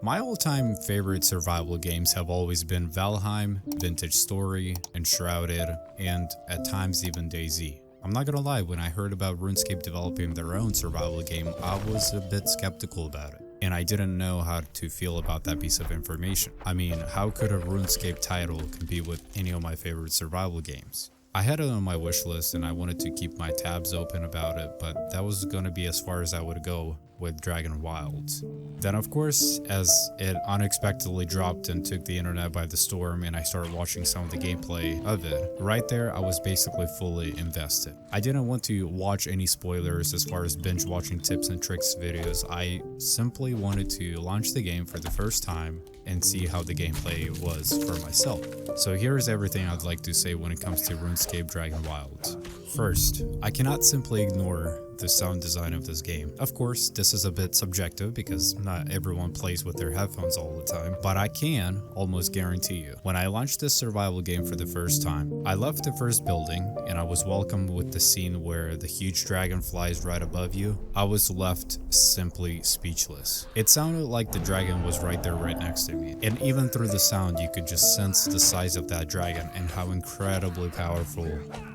My all-time favorite survival games have always been Valheim, Vintage Story, Enshrouded, and at times even DayZ. I'm not gonna lie, when I heard about RuneScape developing their own survival game, I was a bit skeptical about it. And I didn't know how to feel about that piece of information. I mean, how could a RuneScape title compete with any of my favorite survival games? I had it on my wish list and I wanted to keep my tabs open about it, but that was gonna be as far as I would go with DragonWilds. Then of course, as it unexpectedly dropped and took the internet by the storm and I started watching some of the gameplay of it, right there I was basically fully invested. I didn't want to watch any spoilers as far as binge watching tips and tricks videos. I simply wanted to launch the game for the first time and see how the gameplay was for myself. So here's everything I'd like to say when it comes to RuneScape DragonWilds. First, I cannot simply ignore the sound design of this game. Of course, this is a bit subjective because not everyone plays with their headphones all the time, but I can almost guarantee you, when I launched this survival game for the first time, I left the first building and I was welcomed with the scene where the huge dragon flies right above you. I was left simply speechless. It sounded like the dragon was right there right next to me, and even through the sound you could just sense the size of that dragon and how incredibly powerful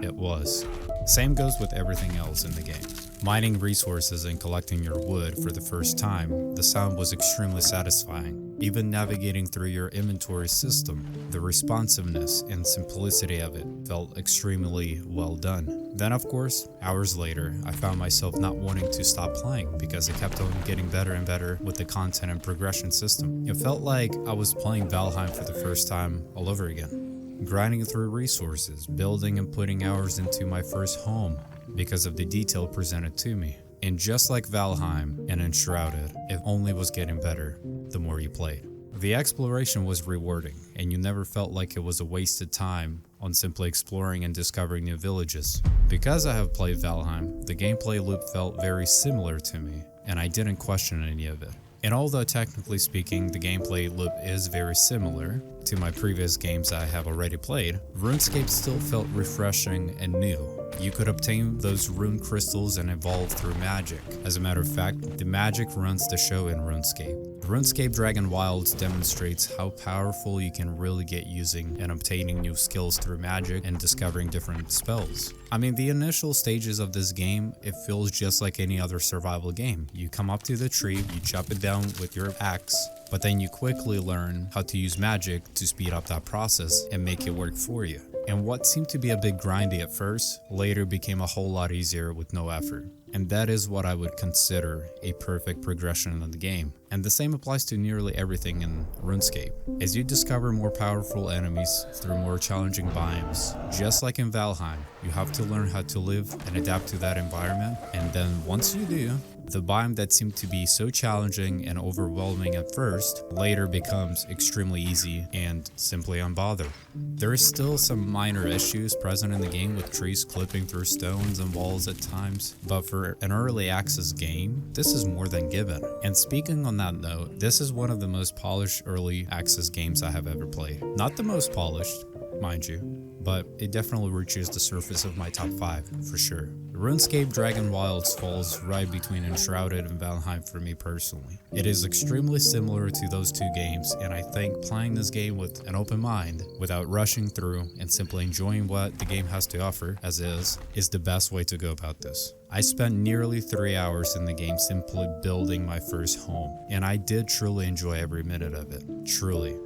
it was. Same goes with everything else in the game. Mining resources and collecting your wood for the first time, the sound was extremely satisfying. Even navigating through your inventory system, the responsiveness and simplicity of it felt extremely well done. Then of course, hours later, I found myself not wanting to stop playing because it kept on getting better and better with the content and progression system. It felt like I was playing Valheim for the first time all over again. Grinding through resources, building and putting hours into my first home because of the detail presented to me. And just like Valheim and Enshrouded, it only was getting better the more you played. The exploration was rewarding, and you never felt like it was a wasted time on simply exploring and discovering new villages. Because I have played Valheim, the gameplay loop felt very similar to me, and I didn't question any of it. And although technically speaking the gameplay loop is very similar to my previous games I have already played, RuneScape still felt refreshing and new. You could obtain those rune crystals and evolve through magic. As a matter of fact, the magic runs the show in RuneScape. RuneScape DragonWilds demonstrates how powerful you can really get using and obtaining new skills through magic and discovering different spells. I mean, the initial stages of this game, it feels just like any other survival game. You come up to the tree, you chop it down with your axe, but then you quickly learn how to use magic to speed up that process and make it work for you. And what seemed to be a bit grindy at first, later became a whole lot easier with no effort. And that is what I would consider a perfect progression in the game. And the same applies to nearly everything in RuneScape. As you discover more powerful enemies through more challenging biomes, just like in Valheim, you have to learn how to live and adapt to that environment. And then once you do, the biome that seemed to be so challenging and overwhelming at first, later becomes extremely easy and simply unbothered. There is still some minor issues present in the game with trees clipping through stones and walls at times, but for an early access game, this is more than given. And speaking on that note, this is one of the most polished early access games I have ever played. Not the most polished, mind you, but it definitely reaches the surface of my top 5 for sure. RuneScape DragonWilds falls right between Enshrouded and Valheim for me personally. It is extremely similar to those two games, and I think playing this game with an open mind, without rushing through and simply enjoying what the game has to offer as is the best way to go about this. I spent nearly 3 hours in the game simply building my first home, and I did truly enjoy every minute of it, truly.